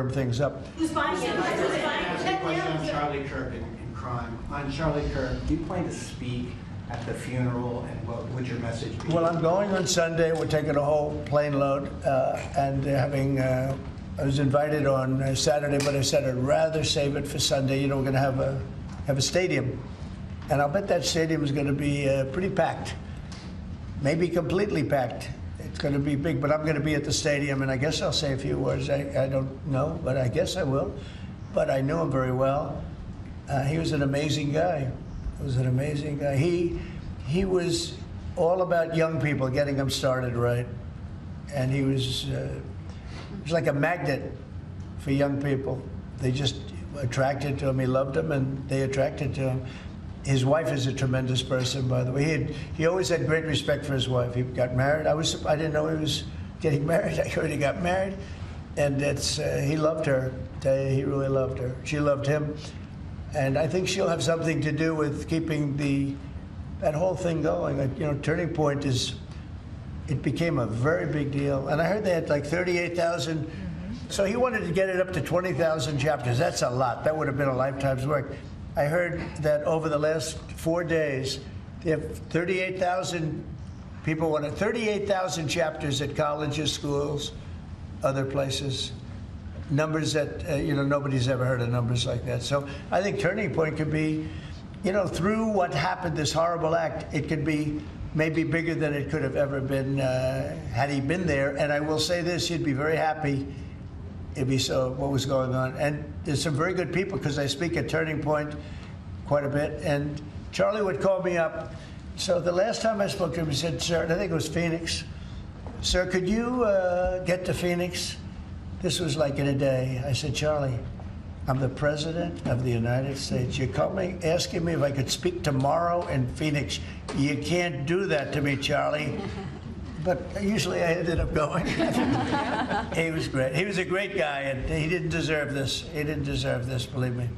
firm things up. Who's buying it? Who's buying Ask a question on Charlie Kirk and crime. On Charlie Kirk, do you plan to speak at the funeral, and what would your message be? Well, I'm going on Sunday. We're taking a whole plane load, and having. I was invited on Saturday, but I said I'd rather save it for Sunday. You know, we're going to have a stadium, and I'll bet that stadium is going to be pretty packed, maybe completely packed. It's going to be big, but I'm going to be at the stadium, and I guess I'll say a few words. I don't know, but I guess I will. But I knew him very well. He was an amazing guy. He was an amazing guy. He was all about young people, getting them started right, and he was like a magnet for young people. They just attracted to him. He loved them, and they attracted to him. His wife is a tremendous person, by the way. He always had great respect for his wife. He got married. I didn't know he was getting married. I heard he got married, and he loved her. He really loved her. She loved him, and I think she'll have something to do with keeping that whole thing going. You know, Turning Point it became a very big deal, and I heard they had like 38,000. So he wanted to get it up to 20,000 chapters. That's a lot. That would have been a lifetime's work. I heard that over the last 4 days, they have 38,000 people wanted 38,000 chapters at colleges, schools, other places. Numbers that nobody's ever heard of numbers like that. So I think Turning Point could be, through what happened, this horrible act, it could be maybe bigger than it could have ever been had he been there. And I will say this: he'd be very happy if he saw what was going on. And there's some very good people, because I speak at Turning Point quite a bit, and Charlie would call me up. So the last time I spoke to him, he said, "Sir," and I think it was Phoenix, "Sir, could you get to Phoenix?" This was like in a day. I said, "Charlie, I'm the President of the United States. You're calling, asking me if I could speak tomorrow in Phoenix. You can't do that to me, Charlie." But usually I ended up going. He was great. He was a great guy, and he didn't deserve this. He didn't deserve this, believe me.